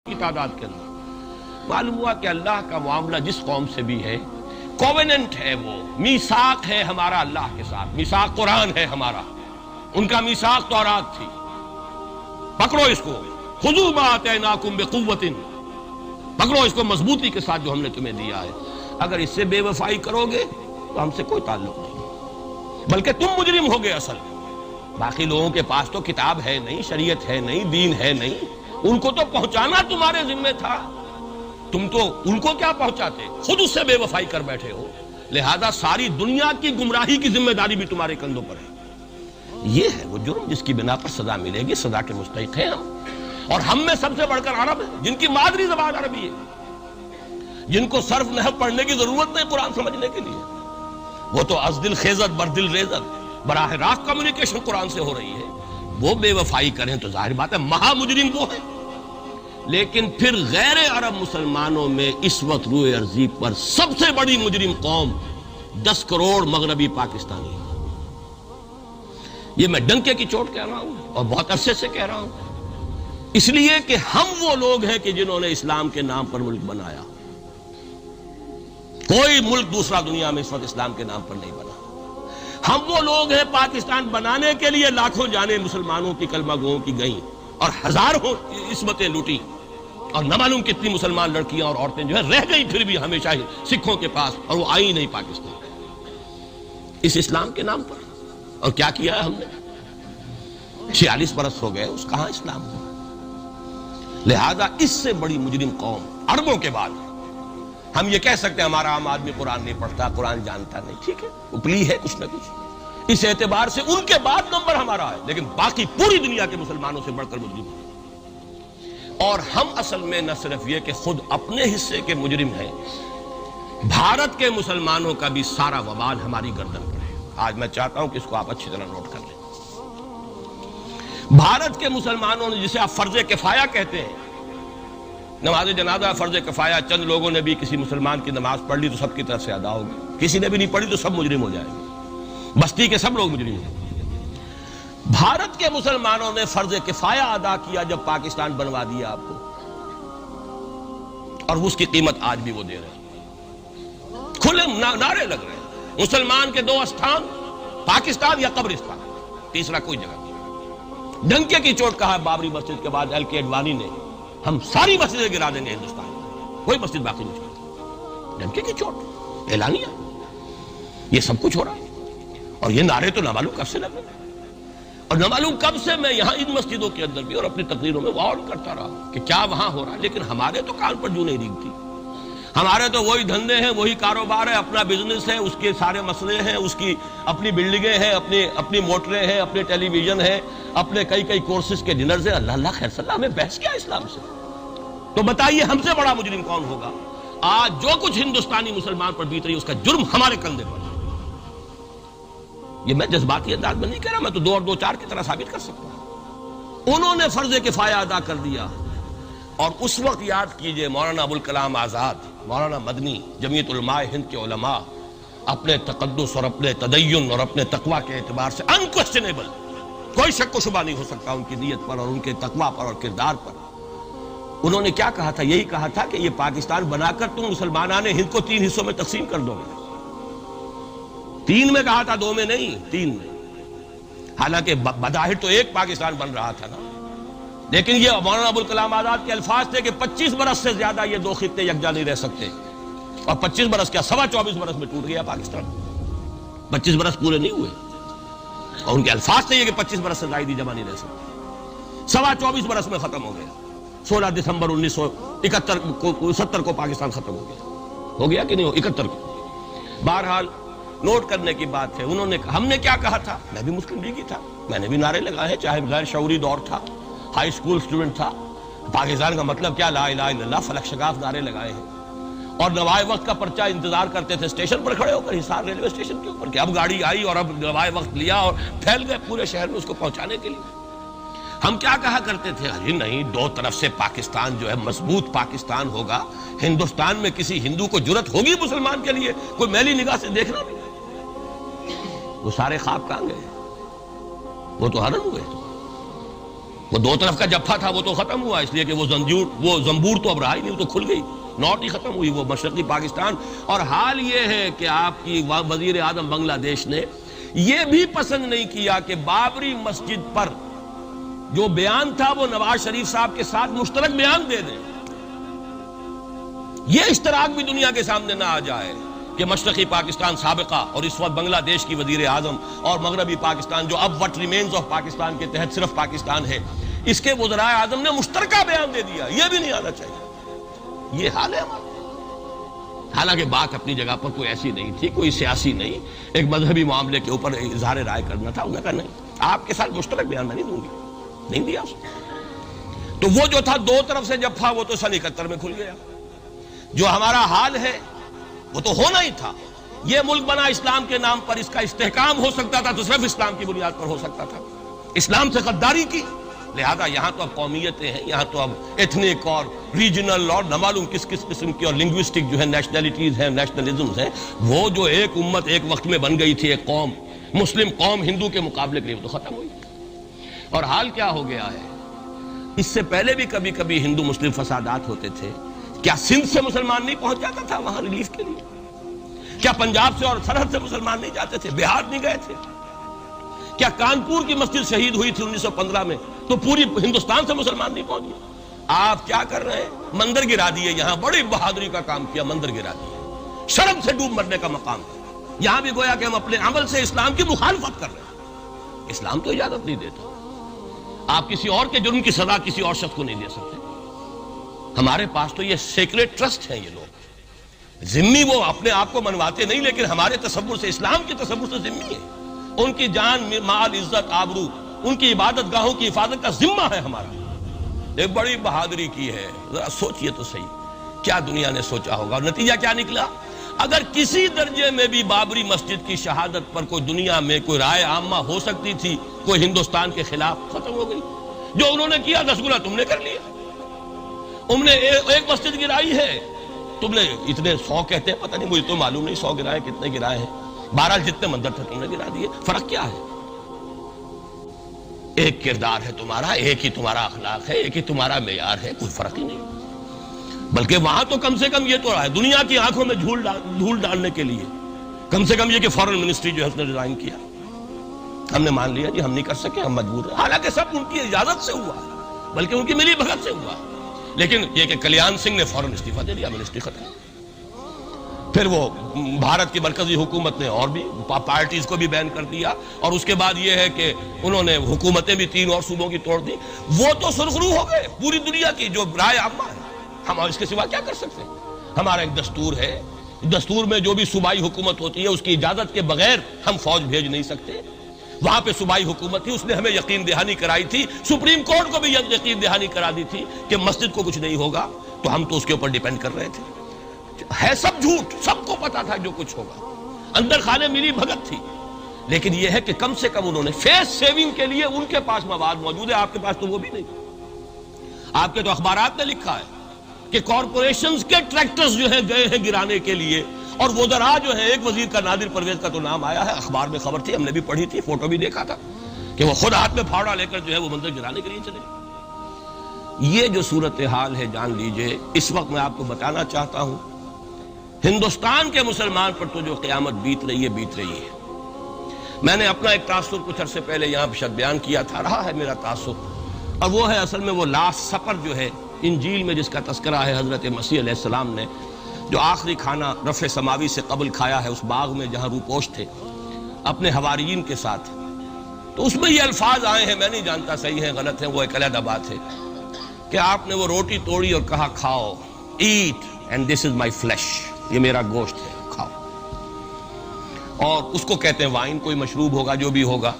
کی تعداد کے اندر معلوم ہوا کہ اللہ کا معاملہ جس قوم سے بھی ہے کووننٹ ہے، وہ میثاق ہے ہمارا اللہ کے ساتھ، میثاق قرآن ہے ہمارا، ان کا میثاق تورات تھی، پکڑو اس کو، خذوا ما آتیناکم بقوۃ، پکڑو اس کو مضبوطی کے ساتھ جو ہم نے تمہیں دیا ہے، اگر اس سے بے وفائی کرو گے تو ہم سے کوئی تعلق نہیں، بلکہ تم مجرم ہوگے اصل۔ باقی لوگوں کے پاس تو کتاب ہے نہیں، شریعت ہے نہیں، دین ہے نہیں، ان کو تو پہنچانا تمہارے ذمہ تھا، تم تو ان کو کیا پہنچاتے، خود اس سے بے وفائی کر بیٹھے ہو، لہذا ساری دنیا کی گمراہی کی ذمہ داری بھی تمہارے کندھوں پر ہے۔ یہ ہے وہ جرم جس کی بنا پر سزا ملے گی، سزا کے مستحق ہیں ہم، اور ہم میں سب سے بڑھ کر عرب ہیں جن کی مادری زبان عربی ہے، جن کو صرف نحو پڑھنے کی ضرورت نہیں قرآن سمجھنے کے لیے، وہ تو از دل خیزت بر دل ریزت، براہ راست کمیونیکیشن قرآن سے ہو رہی ہے، وہ بے وفائی کریں تو ظاہر بات ہے مہا مجرم وہ ہے۔ لیکن پھر غیر عرب مسلمانوں میں اس وقت روئے ارضی پر سب سے بڑی مجرم قوم 10 کروڑ مغربی پاکستانی، یہ میں ڈنکے کی چوٹ کہہ رہا ہوں اور بہت عرصے سے کہہ رہا ہوں، اس لیے کہ ہم وہ لوگ ہیں کہ جنہوں نے اسلام کے نام پر ملک بنایا، کوئی ملک دوسرا دنیا میں اس وقت اسلام کے نام پر نہیں بنا، ہم وہ لوگ ہیں پاکستان بنانے کے لیے لاکھوں جانیں مسلمانوں کی کلمہ گوؤں کی گئیں اور ہزاروں عصمتیں لوٹی، اور نہ معلوم کتنی مسلمان لڑکیاں اور عورتیں جو ہے رہ گئی پھر بھی ہمیشہ ہی سکھوں کے پاس، اور وہ آئی نہیں پاکستان اس اسلام کے نام پر۔ اور کیا کیا ہے ہم نے، 46 برس ہو گئے، اس کہاں اسلام ہوا۔ لہذا اس سے بڑی مجرم قوم عربوں کے بعد ہم یہ کہہ سکتے ہیں ہمارا عام آدمی قرآن نہیں پڑھتا، قرآن جانتا نہیں، ٹھیک ہے، اپلی ہے کچھ نہ کچھ، اس اعتبار سے ان کے بعد نمبر ہمارا ہے، لیکن باقی پوری دنیا کے مسلمانوں سے بڑھ کر مجرم ہیں۔ اور ہم اصل میں نہ صرف یہ کہ خود اپنے حصے کے مجرم ہیں، بھارت کے مسلمانوں کا بھی سارا وبال ہماری گردن پر ہے۔ آج میں چاہتا ہوں کہ اس کو آپ اچھی طرح نوٹ کر لیں۔ بھارت کے مسلمانوں نے، جسے آپ فرض کفایہ کہتے ہیں، نماز جنازہ فرض کفایہ، چند لوگوں نے بھی کسی مسلمان کی نماز پڑھ لی تو سب کی طرف سے ادا ہوگی، کسی نے بھی نہیں پڑھی تو سب مجرم ہو جائیں گے، بستی کے سب لوگ مجرم ہیں۔ بھارت کے مسلمانوں نے فرض کفایہ ادا کیا جب پاکستان بنوا دیا آپ کو، اور اس کی قیمت آج بھی وہ دے رہے ہیں، کھلے نعرے لگ رہے ہیں، مسلمان کے 2 استھان، پاکستان یا قبرستان، تیسرا کوئی جگہ نہیں۔ ڈنکے کی چوٹ کہا بابری مسجد کے بعد ایل کے اڈوانی نے، ہم ساری مسجدیں گرا دیں گے ہندوستان میں، کوئی مسجد باقی نہیں چھوڑی، ڈنکے کی چوٹ اعلانیہ، یہ سب کچھ ہو رہا ہے، اور یہ نعرے تو نامعلوم کب سے لگ رہے ہیں، اور نہ معلوم کب سے میں یہاں ان مسجدوں کے اندر بھی اور اپنی تقریروں میں غور کرتا رہا کہ کیا وہاں ہو رہا ہے، لیکن ہمارے تو کان پر جو نہیں ریگتی، ہمارے تو وہی دھندے ہیں، وہی کاروبار ہے، اپنا بزنس ہے، اس کے سارے مسئلے ہیں، اس کی اپنی بلڈنگیں ہیں، اپنی موٹریں ہیں، اپنے ٹیلی ویژن ہیں، اپنے کئی کورسز کے ڈنرز ہیں، اللہ خیر صلی اللہ، ہمیں بحث کیا اسلام سے؟ تو بتائیے ہم سے بڑا مجرم کون ہوگا؟ آج جو کچھ ہندوستانی مسلمان پر بیت رہی ہے اس کا جرم ہمارے کندھے پر ہے۔ یہ میں جذباتی انداز میں نہیں کہہ رہا، میں تو 2 اور 2 4 کی طرح ثابت کر سکتا ہوں۔ انہوں نے فرض کفایہ ادا کر دیا، اور اس وقت یاد کیجئے مولانا ابوالکلام آزاد، مولانا مدنی، جمعیت علماء ہند کے علماء اپنے تقدس اور اپنے تدین اور اپنے تقوی کے اعتبار سے انکوسچنیبل، کوئی شک و شبہ نہیں ہو سکتا ان کی نیت پر اور ان کے تقوی پر اور کردار پر، انہوں نے کیا کہا تھا؟ یہی کہا تھا کہ یہ پاکستان بنا کر تم مسلمانان ہند کو 3 حصوں میں تقسیم کر دو گے۔ 3 میں کہا تھا، 2 میں نہیں، 3 میں، حالانکہ بظاہر تو ایک پاکستان بن رہا تھا نا، لیکن یہ مولانا ابوالکلام آزاد کے الفاظ تھے کہ 25 برس سے زیادہ یہ 2 خطے یکجا نہیں رہ سکتے، اور 25 برس کیا، 24.25 برس میں ٹوٹ گیا پاکستان، 25 برس پورے نہیں ہوئے، اور ان کے الفاظ تھے یہ کہ 25 برس سے زائد جمع نہیں رہ سکتے، 24.25 برس میں ختم ہو گیا، 16 دسمبر 1970 کو پاکستان ختم ہو گیا کہ نہیں، 71 کو۔ بہرحال نوٹ کرنے کی بات ہے، انہوں نے، ہم نے کیا کہا تھا؟ میں بھی مسلم لیگی تھا، میں نے بھی نعرے لگائے ہیں، چاہے غیر شعوری دور تھا، ہائی اسکول اسٹوڈنٹ تھا، پاکستان کا مطلب کیا، لا الہ الا اللہ، فلک شگاف نعرے لگائے ہیں، اور نوائے وقت کا پرچہ انتظار کرتے تھے اسٹیشن پر کھڑے ہو کر، حصار ریلوے اسٹیشن کے اوپر، کہ اب گاڑی آئی اور اب نوائے وقت لیا اور پھیل گئے پورے شہر میں اس کو پہنچانے کے لیے۔ ہم کیا کہا کرتے تھے؟ ارے نہیں، 2 طرف سے پاکستان جو ہے مضبوط پاکستان ہوگا، ہندوستان میں کسی ہندو کو جرت ہوگی مسلمان کے لیے کوئی میلی نگاہ سے دیکھنا بھی؟ وہ سارے خواب کہاں گئے؟ وہ تو ہرن ہوئے۔ وہ دو طرف کا جفا تھا وہ تو ختم ہوا، اس لیے کہ وہ زنبور تو اب رہا ہی نہیں، وہ تو کھل گئی، نوٹ ہی ختم ہوئی وہ مشرقی پاکستان۔ اور حال یہ ہے کہ آپ کی وزیر اعظم بنگلہ دیش نے یہ بھی پسند نہیں کیا کہ بابری مسجد پر جو بیان تھا وہ نواز شریف صاحب کے ساتھ مشترک بیان دے دیں۔ یہ اشتراک بھی دنیا کے سامنے نہ آ جائے کہ مشرقی پاکستان سابقہ اور اس وقت بنگلہ دیش کی وزیر اعظم اور مغربی پاکستان جو اب وٹ ریمینز آف پاکستان کے تحت صرف پاکستان ہے، اس کے وزراء اعظم نے مشترکہ بیان دے دیا، یہ بھی نہیں آنا چاہیے۔ یہ حال ہے ہمارا۔ حالانکہ بات اپنی جگہ پر کوئی ایسی نہیں تھی، کوئی سیاسی نہیں، ایک مذہبی معاملے کے اوپر اظہار رائے کرنا تھا، انہوں نے کہا نہیں آپ کے ساتھ مشترک بیان میں نہیں دوں گی، نہیں دیا اس نے۔ تو وہ جو تھا دو طرف سے جفا وہ تو سن 71 میں کھل گیا۔ جو ہمارا حال ہے وہ تو ہونا ہی تھا۔ یہ ملک بنا اسلام کے نام پر، اس کا استحکام ہو سکتا تھا تو صرف اسلام کی بنیاد پر ہو سکتا تھا۔ اسلام سے غداری کی، لہذا یہاں تو اب قومیتیں ہیں، یہاں تو اب ایتھنک اور ریجنل اور نہ معلوم کس کس قسم کی اور لنگوسٹک جو ہے نیشنلٹیز ہیں، نیشنلزمز ہیں، وہ جو ایک امت ایک وقت میں بن گئی تھی، ایک قوم مسلم قوم ہندو کے مقابلے کے لیے، وہ تو ختم ہوئی۔ اور حال کیا ہو گیا ہے، اس سے پہلے بھی کبھی کبھی ہندو مسلم فسادات ہوتے تھے۔ کیا سندھ سے مسلمان نہیں پہنچ جاتا تھا وہاں ریلیف کے لیے؟ کیا پنجاب سے اور سرحد سے مسلمان نہیں جاتے تھے؟ بہار نہیں گئے تھے؟ کیا کانپور کی مسجد شہید ہوئی تھی 1915 میں تو پوری ہندوستان سے مسلمان نہیں پہنچ گئے؟ آپ کیا کر رہے ہیں؟ مندر گرا دیے، یہاں بڑی بہادری کا کام کیا، مندر گرا دیے، شرم سے ڈوب مرنے کا مقام ہے۔ یہاں بھی گویا کہ ہم اپنے عمل سے اسلام کی مخالفت کر رہے ہیں۔ اسلام تو اجازت نہیں دیتا، آپ کسی اور کے جرم کی سزا کسی اور شخص کو نہیں دے سکتے۔ ہمارے پاس تو یہ سیکریٹ ٹرسٹ ہیں، یہ لوگ ذمہ وہ اپنے آپ کو منواتے نہیں، لیکن ہمارے تصور سے، اسلام کے تصور سے ذمہ ہے۔ ان کی جان، مال، عزت، آبرو، ان کی عبادت گاہوں کی حفاظت کا ذمہ ہے ہمارا۔ ایک بڑی بہادری کی ہے، ذرا سوچئے تو صحیح کیا دنیا نے سوچا ہوگا، اور نتیجہ کیا نکلا؟ اگر کسی درجے میں بھی بابری مسجد کی شہادت پر کوئی دنیا میں کوئی رائے عامہ ہو سکتی تھی کوئی ہندوستان کے خلاف، ختم ہو گئی۔ جو انہوں نے کیا 10 گنا تم نے کر لیا۔ انہوں نے ایک مسجد گرائی ہے، تم نے اتنے 100 کہتے ہیں، پتہ نہیں مجھے تو معلوم نہیں 100 گرائے کتنے گرائے ہیں، بہرحال جتنے مندر تھے تم نے گرا دیے۔ فرق کیا ہے؟ ایک کردار ہے تمہارا، ایک ہی تمہارا اخلاق ہے، ایک ہی تمہارا معیار ہے، کوئی فرق ہی نہیں۔ بلکہ وہاں تو کم سے کم یہ تو رہا ہے، دنیا کی آنکھوں میں دھول ڈالنے کے لیے کم سے کم یہ کہ فورن منسٹری جو ہے اس نے ریزائن کیا، ہم نے مان لیا جی ہم نہیں کر سکے، ہم مجبور ہیں۔ حالانکہ سب ان کی اجازت سے ہوا، بلکہ ان کی ملی بھگت سے ہوا، لیکن یہ کہ کلیان سنگھ نے فوراً استعفیٰ دے دیا، منسٹری ختم۔ پھر وہ بھارت کی مرکزی حکومت نے اور بھی پارٹیز کو بھی بین کر دیا، اور اس کے بعد یہ ہے کہ انہوں نے حکومتیں بھی 3 اور صوبوں کی توڑ دی۔ وہ تو سرخرو ہو گئے پوری دنیا کی جو رائے عامہ ہے، ہم اس کے سوا کیا کر سکتے ہیں؟ ہمارا ایک دستور ہے، دستور میں جو بھی صوبائی حکومت ہوتی ہے اس کی اجازت کے بغیر ہم فوج بھیج نہیں سکتے۔ وہاں پہ صوبائی حکومت تھی، اس نے ہمیں یقین دہانی کرائی تھی، سپریم کورٹ کو بھی یقین دہانی کرا دی تھی کہ مسجد کو کچھ نہیں ہوگا، تو ہم تو اس کے اوپر ڈیپینڈ کر رہے تھے۔ ہے سب جھوٹ، سب کو پتا تھا جو کچھ ہوگا، اندر خانے ملی بھگت تھی، لیکن یہ ہے کہ کم سے کم انہوں نے فیس سیونگ کے لیے ان کے پاس مواد موجود ہے، آپ کے پاس تو وہ بھی نہیں۔ آپ کے تو اخبارات نے لکھا ہے کہ کارپوریشنز کے ٹریکٹرز جو ہیں گئے ہیں گرانے کے لیے، اور وزراء جو ہے، ایک وزیر کا نادر پرویز کا تو نام آیا ہے، اخبار میں خبر تھی، ہم نے بھی پڑھی تھی، فوٹو بھی دیکھا تھا کہ وہ خود ہاتھ میں پھاوڑا لے کر جو ہے وہ مندر گرانے کے لیے چلے۔ یہ جو صورتحال ہے جان لیجئے، اس وقت میں آپ کو بتانا چاہتا ہوں ہندوستان کے مسلمان پر تو جو قیامت بیت رہی ہے بیت رہی ہے۔ میں نے اپنا ایک تاثر کچھ عرصے پہلے یہاں پہ بیان کیا تھا، رہا ہے میرا تاثر، اور وہ ہے اصل میں وہ لاسٹ سپر جو ہے انجیل میں جس کا تذکرہ ہے حضرت مسیح علیہ السلام نے جو آخری کھانا رفع سماوی سے قبل کھایا ہے اس باغ میں جہاں روپوش تھے اپنے حواریین کے ساتھ۔ تو اس میں یہ الفاظ آئے ہیں، میں نہیں جانتا صحیح ہیں غلط ہیں، وہ ایک علیحدہ بات ہے، کہ آپ نے وہ روٹی توڑی اور کہا کھاؤ، eat and this is my flesh, یہ میرا گوشت ہے، کھاؤ۔ اور اس کو کہتے ہیں وائن، کوئی مشروب ہوگا جو بھی ہوگا،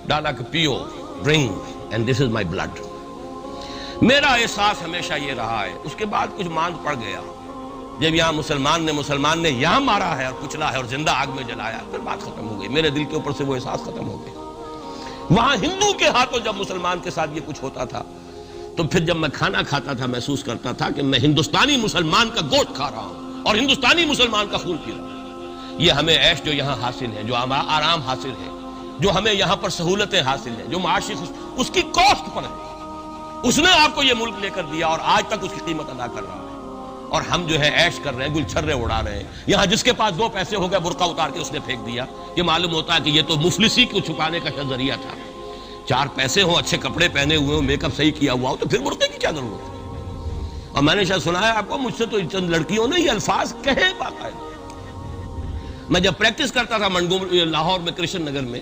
ڈالا کہ پیو، drink and this is my blood. میرا احساس ہمیشہ یہ رہا ہے، اس کے بعد کچھ ماند پڑ گیا، جب یہاں مسلمان نے یہاں مارا ہے اور کچلا ہے اور زندہ آگ میں جلایا، پھر بات ختم ہو گئی، میرے دل کے اوپر سے وہ احساس ختم ہو گیا۔ وہاں ہندو کے ہاتھوں جب مسلمان کے ساتھ یہ کچھ ہوتا تھا تو پھر جب میں کھانا کھاتا تھا محسوس کرتا تھا کہ میں ہندوستانی مسلمان کا گوشت کھا رہا ہوں اور ہندوستانی مسلمان کا خون پی رہا ہوں۔ یہ ہمیں عیش جو یہاں حاصل ہے، جو آرام حاصل ہے، جو ہمیں یہاں پر سہولتیں حاصل ہیں، جو معاشی اس کی کاسٹ پر ہے، اس نے آپ کو یہ ملک لے کر دیا اور آج تک اس کی قیمت ادا کر رہا ہے، اور ہم جو ہے عیش کر رہے ہیں، گل چھرے اڑا رہے ہیں. یہاں جس کے پاس 2 پیسے ہو گئے برقع اتار کے اس نے پھینک دیا. یہ معلوم ہوتا ہے کہ یہ تو مفلسی کو چھپانے کا ذریعہ تھا. 4 پیسے ہوں، اچھے کپڑے پہنے ہوئے ہوں، میک اپ صحیح کیا ہوا ہو، تو پھر برقعے کی کیا ضرورت ہے؟ اور میں نے شاید سنا ہے آپ کو، مجھ سے تو چند لڑکیوں نے یہ الفاظ کہے باقاعدہ. میں جب پریکٹس کرتا تھا لاہور میں کرشن نگر میں،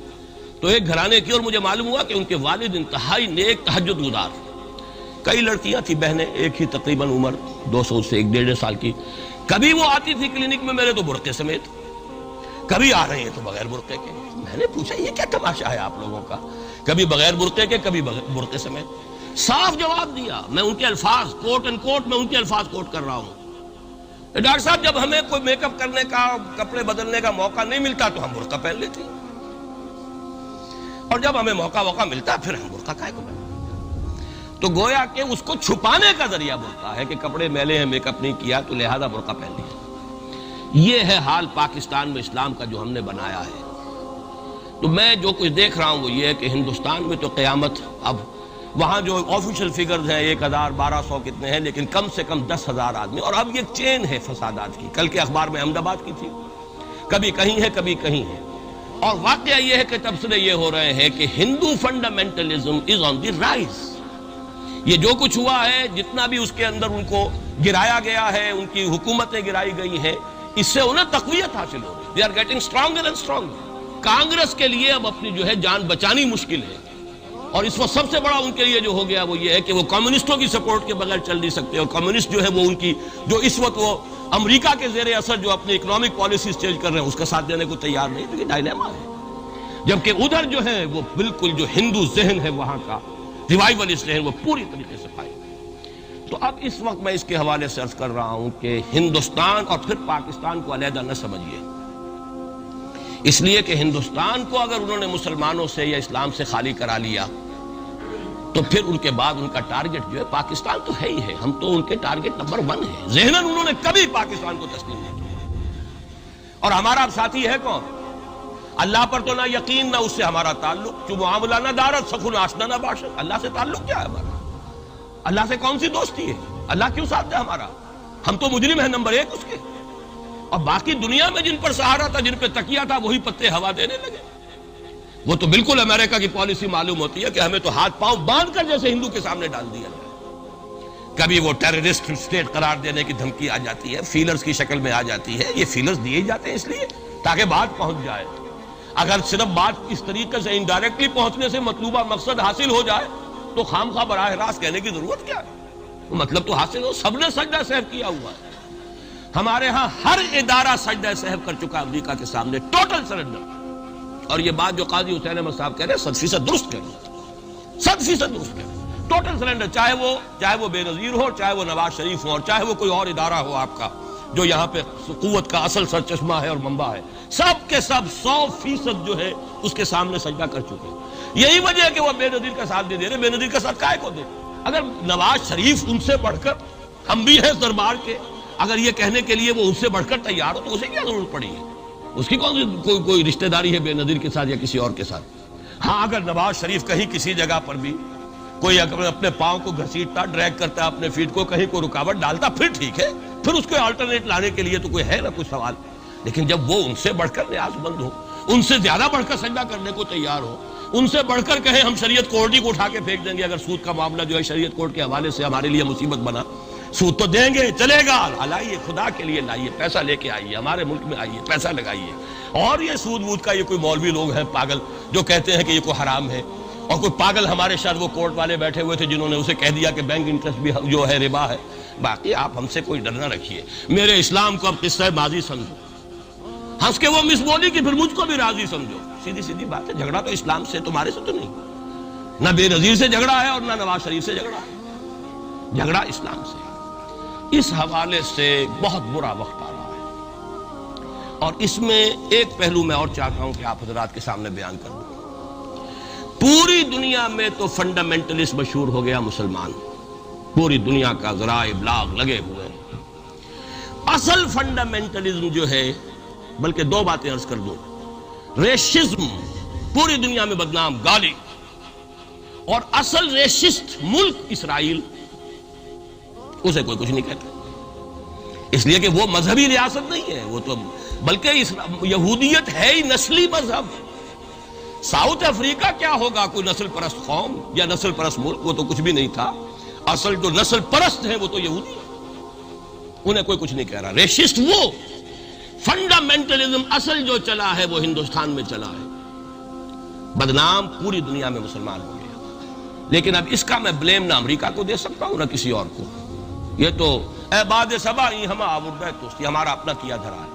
تو ایک گھرانے کی، اور مجھے معلوم ہوا کہ ان کے والد انتہائی نیک تہجد گزار. کئی لڑکیاں تھیں بہنیں، ایک ہی تقریباً عمر 200 سے 1.5 سال کی. کبھی وہ آتی تھی کلینک میں میرے تو برقعے سمیت، کبھی آ رہے ہیں تو بغیر برقعے کے. میں نے پوچھا یہ کیا تماشا ہے آپ لوگوں کا، کبھی بغیر برقعے کے کبھی برقعے سمیت. صاف جواب دیا. میں ان کے الفاظ کوٹ اینڈ کوٹ میں ان کے الفاظ کوٹ کر رہا ہوں. ڈاکٹر صاحب جب ہمیں کوئی میک اپ کرنے کا، کپڑے بدلنے کا موقع نہیں ملتا تو ہم برقع پہن لیتے ہیں، اور جب ہمیں موقع ملتا پھر ہم برقع کائے کو پہنتے. تو گویا کہ اس کو چھپانے کا ذریعہ برقع ہے کہ کپڑے میلے ہیں، میک اپ نہیں کیا تو لہذا برقع پہن لیا. یہ ہے حال پاکستان میں اسلام کا جو ہم نے بنایا ہے. تو میں جو کچھ دیکھ رہا ہوں وہ یہ ہے کہ ہندوستان میں تو قیامت، اب وہاں جو آفیشیل فگرز ہیں 1000 1200 کتنے ہیں، لیکن کم سے کم 10,000 آدمی، اور اب یہ چین ہے فسادات کی. کل کے اخبار میں احمد آباد کی تھی، کبھی کہیں ہے کبھی کہیں ہے. اور واقعہ یہ ہے کہ تبصرے یہ ہو رہے ہیں کہ ہندو فنڈامنٹلزم از آن دی رائز. یہ جو کچھ ہوا ہے، جتنا بھی اس کے اندر ان کو گرایا گیا ہے، ان کی حکومتیں گرائی گئی ہیں، اس سے انہیں تقویت حاصل ہو رہی ہے. They are getting stronger and stronger. Congress کے لیے اب اپنی جو ہے جان بچانی مشکل ہے، اور اس وقت سب سے بڑا ان کے لیے جو ہو گیا وہ یہ ہے کہ وہ کمیونسٹوں کی سپورٹ کے بغیر چل نہیں سکتے. اور کمیونسٹ جو ہے وہ ان کی جو اس وقت وہ امریکہ کے زیر اثر جو اپنی اکنامک پالیسیز چینج کر رہے ہیں اس کا ساتھ دینے کو تیار نہیں. تو یہ ڈائلیما ہے. جبکہ ادھر جو ہے وہ بالکل جو ہندو ذہن ہے وہاں کا ریوائولسٹ ذہن وہ پوری طریقے سے پائے. تو اب اس وقت میں اس کے حوالے سے عرض کر رہا ہوں کہ ہندوستان اور پھر پاکستان کو علیحدہ نہ سمجھیے، اس لیے کہ ہندوستان کو اگر انہوں نے مسلمانوں سے یا اسلام سے خالی کرا لیا تو پھر ان کے بعد ان کا ٹارگٹ جو ہے پاکستان تو ہے ہی ہے. ہم تو ان کے ٹارگٹ نمبر 1 ہیں. ذہناً انہوں نے کبھی پاکستان کو تسلیم نہیں کیا. اور ہمارا اب ساتھی ہے کون؟ اللہ پر تو نہ یقین نہ اس سے ہمارا تعلق. جو معاملہ نہ دارت سخن آشنا نہ باشد. اللہ سے تعلق کیا ہے ہمارا؟ اللہ سے کون سی دوستی ہے؟ اللہ کیوں ساتھ ہے ہمارا؟ ہم تو مجرم ہیں نمبر 1 اس کے. اور باقی دنیا میں جن پر سہارا تھا، جن پہ تکیہ تھا، وہی پتے ہوا دینے لگے. وہ تو بالکل امریکہ کی پالیسی معلوم ہوتی ہے کہ ہمیں تو ہاتھ پاؤں باندھ کر جیسے ہندو کے سامنے ڈال دیا. کبھی وہ ٹیررسٹ اسٹیٹ قرار دینے کی دھمکی آ جاتی ہے، فیلرز کی شکل میں آ جاتی ہے. یہ فیلرز دیے جاتے ہیں اس لیے تاکہ بات پہنچ جائے. اگر صرف بات اس طریقے سے انڈائریکٹلی پہنچنے سے مطلوبہ مقصد حاصل ہو جائے تو خامخواہ براہ راست کہنے کی ضرورت کیا ہے؟ مطلب تو حاصل ہو. سب نے سجدہ سہو کیا ہوا ہے. ہمارے ہاں ہر ادارہ سجدہ سہو کر چکا امریکہ کے سامنے، ٹوٹل سرنڈر. اور یہ بات جو قاضی حسین احمد صاحب کہہ رہے ہیں 100% درست کہہ رہے ہیں، 100% درست کہہ رہے ہیں. ٹوٹل سرنڈر، چاہے وہ بے نظیر ہو، چاہے وہ نواز شریف ہو، اور چاہے وہ کوئی اور ادارہ ہو آپ کا جو یہاں پہ قوت کا اصل سرچشمہ ہے اور منبع ہے، سب کے سب 100% جو ہے اس کے سامنے سجدہ کر چکے ہیں. یہی وجہ ہے کہ وہ بے نظیر کا ساتھ دے رہے. بے نظیر کا ساتھ کائے کو دے؟ اگر نواز شریف ان سے بڑھ کر، ہم بھی ہیں دربار کے، اگر یہ کہنے کے لیے وہ ان سے بڑھ کر تیار ہو تو اسے کیا ضرورت پڑی ہے؟ اس کی کون سی کوئی رشتہ داری ہے بے نظیر کے ساتھ یا کسی اور کے ساتھ؟ ہاں اگر نواز شریف کہیں کسی جگہ پر بھی کوئی اپنے پاؤں کو گھسیٹتا، ڈریگ کرتا، اپنے فیٹ کو کہیں کوئی رکاوٹ ڈالتا، پھر ٹھیک ہے، پھر اس کو آلٹرنیٹ لانے کے لیے تو کوئی ہے نا کوئی سوال. لیکن جب وہ ان سے بڑھ کر نیاز مند ہو، ان سے زیادہ بڑھ کر سجدہ کرنے کو تیار ہو، ان سے بڑھ کر کہیں ہم شریعت کورٹ ہی کو اٹھا کے پھینک دیں گے اگر سود کا معاملہ جو ہے شریعت کورٹ کے حوالے سے ہمارے لیے مصیبت بنا، سود تو دیں گے، چلے گا، لائیے، خدا کے لیے لائیے، پیسہ لے کے آئیے، ہمارے ملک میں آئیے، پیسہ لگائیے. اور یہ سود وود کا یہ کوئی مولوی لوگ ہیں پاگل جو کہتے ہیں کہ یہ کوئی حرام ہے، اور کوئی پاگل ہمارے شاید وہ کورٹ والے بیٹھے ہوئے تھے جنہوں نے اسے کہہ دیا کہ بینک انٹرسٹ بھی جو ہے ربا ہے. باقی آپ ہم سے کوئی ڈر نہ رکھیے. میرے اسلام کو اب قصہ ماضی سمجھو، ہنس کے وہ مس بولی کہ پھر مجھ کو بھی راضی سمجھو. سیدھی بات ہے. جھگڑا تو اسلام سے تمہارے سے تو نہیں، نہ بے نظیر سے جھگڑا ہے اور نہ نواز شریف سے جھگڑا ہے، جھگڑا اسلام سے. اس حوالے سے بہت برا وقت آ رہا ہے، اور اس میں ایک پہلو میں اور چاہتا ہوں کہ آپ حضرات کے سامنے بیان کر دوں. پوری دنیا میں تو فنڈامنٹلسٹ مشہور ہو گیا مسلمان، پوری دنیا کا ذرائع ابلاغ لگے ہوئے ہیں. اصل فنڈامنٹلزم جو ہے، بلکہ 2 باتیں عرض کر دوں. ریشزم پوری دنیا میں بدنام، گالی، اور اصل ریشسٹ ملک اسرائیل، اسے کوئی کچھ نہیں کہتا، اس لیے کہ وہ مذہبی ریاست نہیں ہے، وہ تو بلکہ یہودیت ہے ہی نسلی مذہب۔ ساؤتھ افریقہ کیا ہوگا، کوئی نسل پرست قوم یا نسل پرست ملک، وہ تو کچھ بھی نہیں تھا۔ اصل جو نسل پرست ہے وہ تو یہودی ہے، انہیں کوئی کچھ نہیں کہہ رہا۔ ریشسٹ وہ فنڈامنٹلزم اصل جو چلا ہے وہ ہندوستان میں چلا ہے، بدنام پوری دنیا میں مسلمان ہو گیا۔ لیکن اب اس کا میں بلیم نہ امریکہ کو دے سکتا ہوں نہ کسی اور کو، یہ تو اے باد سبا ہم آوردہ توستی، ہمارا اپنا کیا دھرا ہے۔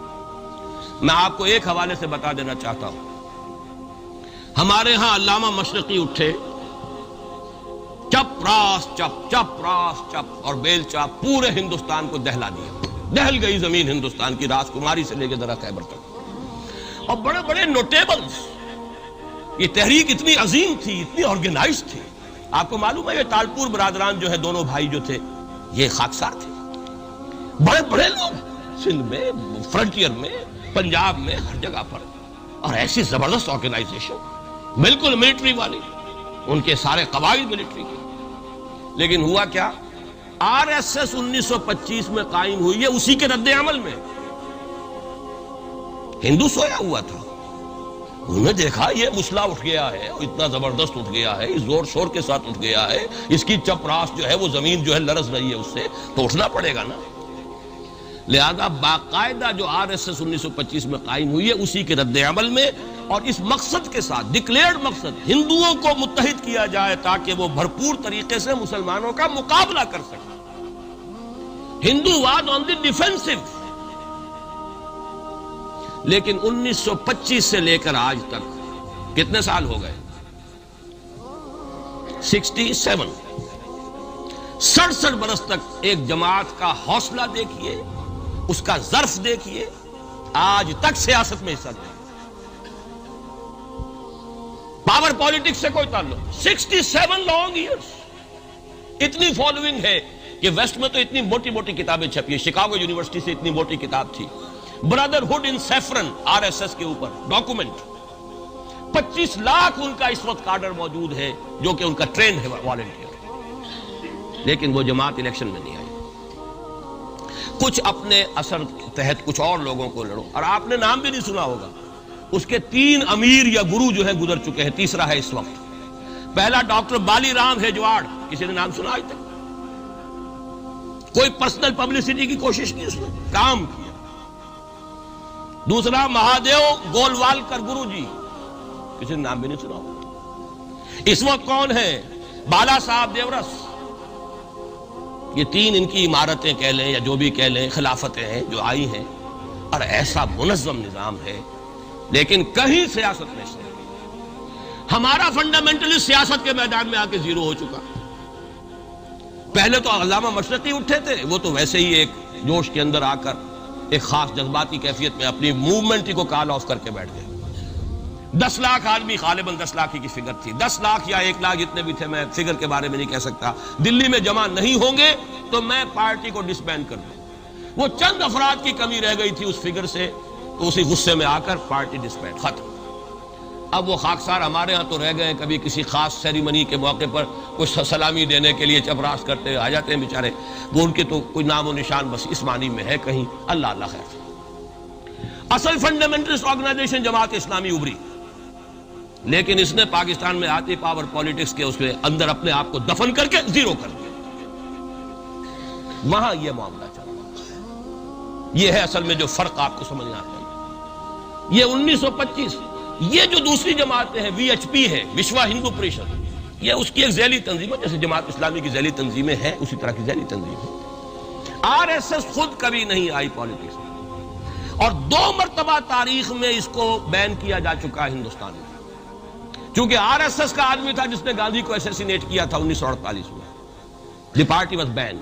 میں آپ کو ایک حوالے سے بتا دینا چاہتا ہوں، ہمارے ہاں علامہ مشرقی اٹھے، چپ راس چپ چپ راس چپ اور بیل چاپ پورے ہندوستان کو دہلا دیا، دہل گئی زمین ہندوستان کی، راج کماری سے لے کے ذرا خیبر تک، اور بڑے بڑے نوٹیبلز۔ یہ تحریک اتنی عظیم تھی، اتنی آرگنائز تھی۔ آپ کو معلوم ہے یہ تالپور برادران جو ہے، دونوں بھائی جو تھے، یہ خاکسار تھے، بڑے بڑے لوگ، سندھ میں، فرنٹیئر میں، پنجاب میں، ہر جگہ پر، اور ایسی زبردست آرگنائزیشن، بالکل ملٹری والی، ان کے سارے قواعد ملٹری کے۔ لیکن ہوا کیا، آر ایس ایس 1925 میں قائم ہوئی ہے، اسی کے رد عمل میں ہندو سویا ہوا تھا، انہوں نے دیکھا یہ مسئلہ اٹھ گیا ہے، اتنا زبردست اٹھ گیا ہے، زور شور کے ساتھ اٹھ گیا ہے، اس کی چپ راس جو ہے وہ زمین جو ہے لرز رہی ہے، اس سے تو اٹھنا پڑے گا نا۔ لہذا باقاعدہ جو آر ایس ایس 1925 میں قائم ہوئی ہے، اسی کے رد عمل میں، اور اس مقصد کے ساتھ، ڈکلیئرڈ مقصد، ہندوؤں کو متحد کیا جائے تاکہ وہ بھرپور طریقے سے مسلمانوں کا مقابلہ کر سکیں۔ ہندو واد آن دی ڈیفینسو۔ لیکن 1925 سے لے کر آج تک کتنے سال ہو گئے؟ 67 برس تک ایک جماعت کا حوصلہ دیکھیے، اس کا ظرف دیکھیے، آج تک سیاست میں حصہ نہیں، پاور پالیٹکس سے کوئی تعلق۔ 67 لانگ ایئرس، اتنی فالوئنگ ہے کہ ویسٹ میں تو اتنی موٹی موٹی کتابیں چھپی ہیں، شکاگو یونیورسٹی سے اتنی موٹی کتاب تھی، برادرہڈ ان سیفرن، آر ایس ایس کے اوپر ڈاکومنٹ، 25 لاکھ ان کا اس وقت کارڈر موجود ہے جو کہ ان کا ٹرینڈ ہے والنٹیئر۔ لیکن وہ جماعت الیکشن میں نہیں آئی۔ کچھ اپنے اثر تحت کچھ اور لوگوں کو لڑو، اور آپ نے نام بھی نہیں سنا ہوگا، اس کے 3 امیر یا گرو جو ہے گزر چکے ہیں، تیسرا ہے اس وقت۔ پہلا ڈاکٹر بالی رام ہیجواڑ، کسی نے نام سنا آج تک؟ کوئی پرسنل پبلسٹی کی کوشش کی، اس نے کام کیا۔ دوسرا مہادیو گولوالکر گرو جی، کسی نے نام بھی نہیں سنا ہوگا۔ اس وقت کون ہے؟ بالا صاحب دیورس۔ یہ 3 ان کی عمارتیں کہہ لیں یا جو بھی کہہ لیں، خلافتیں ہیں جو آئی ہیں، اور ایسا منظم نظام ہے، لیکن کہیں سیاست میں سے ہمارا فنڈامنٹلسٹ سیاست کے میدان میں آ کے زیرو ہو چکا۔ پہلے تو علامہ مشرقی اٹھے تھے، وہ تو ویسے ہی ایک جوش کے اندر آ کر ایک خاص جذباتی کیفیت میں اپنی موومنٹ کو کال آف کر کے بیٹھ گئے۔ 10 لاکھ آدمی، غالباً 10 لاکھ کی فگر تھی، 10 لاکھ یا 1 لاکھ جتنے بھی تھے، میں فگر کے بارے میں نہیں کہہ سکتا، دلی میں جمع نہیں ہوں گے تو میں پارٹی کو ڈسبینڈ کر دوں۔ وہ چند افراد کی کمی رہ گئی تھی اس فگر سے، تو اسی غصے میں آ کر پارٹی ڈسبینڈ، ختم۔ اب وہ خاکسار ہمارے ہاں تو رہ گئے، کبھی کسی خاص سیریمنی کے موقع پر کچھ سلامی دینے کے لیے چپراس کرتے آ جاتے ہیں بیچارے، وہ ان کے تو کوئی نام و نشان بس اس معنی میں ہے کہیں، اللہ اللہ خیر۔ اصل فنڈامنٹلسٹ آرگنائزیشن جماعت اسلامی ابھری، لیکن اس نے پاکستان میں آتی پاور پالیٹکس کے اس کے اندر اپنے آپ کو دفن کر کے زیرو کر دیا۔ وہاں یہ معاملہ چل رہا، یہ ہے اصل میں جو فرق آپ کو سمجھنا چاہیے۔ یہ 1925، یہ جو دوسری جماعتیں ہیں، وی ایچ پی ہے، وشوا ہندو پریشد، یہ اس کی ایک ذیلی تنظیم ہے، جیسے جماعت اسلامی کی ذیلی تنظیمیں ہیں اسی طرح کی ذیلی تنظیم ہے۔ آر ایس ایس خود کبھی نہیں آئی پالیٹکس میں، اور 2 مرتبہ تاریخ میں اس کو بین کیا جا چکا ہے ہندوستان میں، چونکہ آر ایس ایس کا آدمی تھا جس نے گاندھی کو اسیسینیٹ کیا تھا 1948 میں، دی پارٹی واز بینڈ۔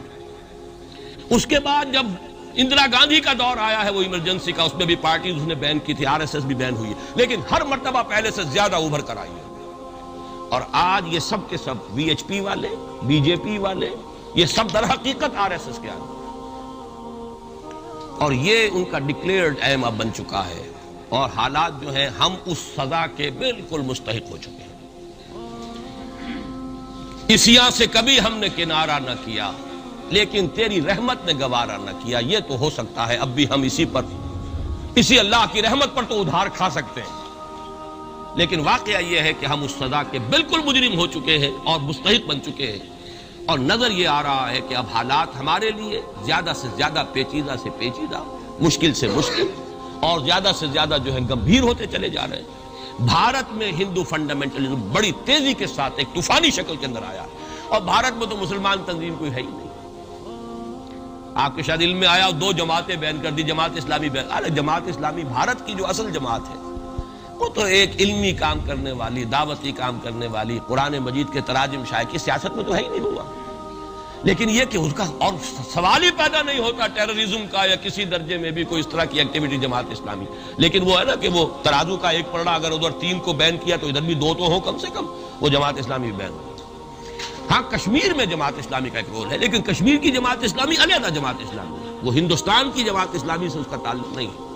اس کے بعد جب اندرا گاندھی کا دور آیا ہے وہ ایمرجنسی کا، اس میں بھی پارٹیز اس نے بین کی تھی، آر ایس ایس بھی بین ہوئی ہے، لیکن ہر مرتبہ پہلے سے زیادہ ابھر کر آئی ہے۔ اور آج یہ سب کے سب وی ایچ پی والے، بی جے پی والے، یہ سب در حقیقت آر ایس ایس کے آدمی، اور یہ ان کا ڈکلیئرڈ ایم اب بن چکا ہے، اور حالات جو ہیں ہم اس سزا کے بالکل مستحق ہو چکے ہیں۔ اسیاں سے کبھی ہم نے کنارہ نہ کیا، لیکن تیری رحمت نے گوارا نہ کیا۔ یہ تو ہو سکتا ہے اب بھی ہم اسی اللہ کی رحمت پر تو ادھار کھا سکتے ہیں، لیکن واقعہ یہ ہے کہ ہم اس سزا کے بالکل مجرم ہو چکے ہیں اور مستحق بن چکے ہیں، اور نظر یہ آ رہا ہے کہ اب حالات ہمارے لیے زیادہ سے زیادہ پیچیدہ سے پیچیدہ، مشکل سے مشکل اور زیادہ سے زیادہ جو ہے گمبھیر ہوتے چلے جا رہے ہیں۔ بھارت میں ہندو فنڈامنٹلزم بڑی تیزی کے ساتھ ایک طوفانی شکل کے اندر آیا ہے، اور بھارت میں تو مسلمان تنظیم کوئی ہے ہی نہیں۔ آپ کے شاید علم میں آیا 2 جماعتیں بین کر دی، جماعت اسلامی بین۔ ارے جماعت اسلامی بھارت کی جو اصل جماعت ہے وہ تو ایک علمی کام کرنے والی، دعوتی کام کرنے والی، قرآن مجید کے تراجم شائع کی سیاست میں تو ہے ہی نہیں ہوا، لیکن یہ کہ اس کا اور سوال ہی پیدا نہیں ہوتا ٹیررزم کا یا کسی درجے میں بھی کوئی اس طرح کی ایکٹیویٹی جماعت اسلامی۔ لیکن وہ ہے نا کہ وہ ترازو کا ایک پلڑا اگر ادھر 3 کو بین کیا تو ادھر بھی 2 تو ہو کم سے کم، وہ جماعت اسلامی بین ہو۔ ہاں کشمیر میں جماعت اسلامی کا ایک رول ہے، لیکن کشمیر کی جماعت اسلامی علیحدہ جماعت اسلامی ہے، وہ ہندوستان کی جماعت اسلامی سے اس کا تعلق نہیں ہے۔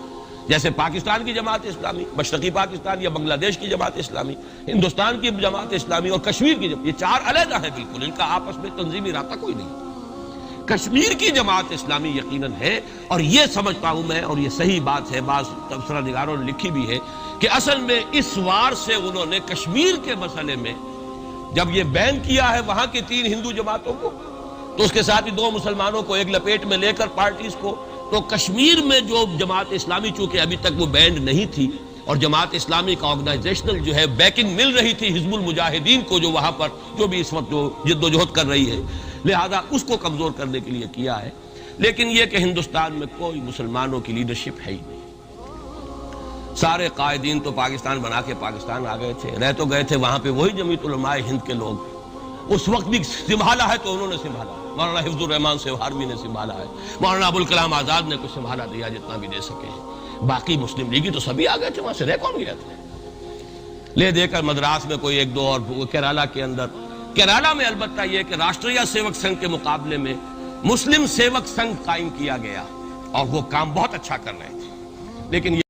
جیسے پاکستان کی جماعت اسلامی، مشرقی پاکستان یا بنگلہ دیش کی جماعت اسلامی، ہندوستان کی جماعت اسلامی اور کشمیر کی جماعت، یہ 4 علیحدہ ہیں بالکل، ان کا آپس میں تنظیمی رابطہ کوئی نہیں۔ کشمیر کی جماعت اسلامی یقیناً ہے، اور یہ سمجھتا ہوں میں، اور یہ صحیح بات ہے، بعض تبصرہ نگاروں نے لکھی بھی ہے کہ اصل میں اس وار سے انہوں نے کشمیر کے مسئلے میں جب یہ بین کیا ہے وہاں کی 3 ہندو جماعتوں کو، تو اس کے ساتھ ہی 2 مسلمانوں کو ایک لپیٹ میں لے کر پارٹیز کو، تو کشمیر میں جو جماعت اسلامی چونکہ ابھی تک وہ بینڈ نہیں تھی، اور جماعت اسلامی کا آرگنائزیشنل جو ہے بیکنگ مل رہی تھی حزب المجاہدین کو، جو وہاں پر جو بھی اس وقت جو جد و جہد کر رہی ہے، لہذا اس کو کمزور کرنے کے لیے کیا ہے۔ لیکن یہ کہ ہندوستان میں کوئی مسلمانوں کی لیڈرشپ ہے ہی نہیں، سارے قائدین تو پاکستان بنا کے پاکستان آ گئے تھے، رہ تو گئے تھے وہاں پہ وہی جمعیت علماء ہند کے لوگ، اس وقت بھی سنبھالا ہے تو انہوں نے سنبھالا، مولانا حفظ الرحمان سیوہاروی نے سنبھالا ہے، مولانا ابوالکلام آزاد نے کچھ سنبھالا دیا جتنا بھی دے سکے ہیں، باقی مسلم لیگی تو سبھی آ گئے تھے، وہاں سے رہ کون گیا تھے؟ لے دے کر مدراس میں کوئی 1-2 اور کیرالہ کے اندر، کیرالہ میں البتہ یہ کہ راشٹریہ سیوک سنگھ کے مقابلے میں مسلم سیوک سنگھ قائم کیا گیا، اور وہ کام بہت اچھا کر رہے تھے، لیکن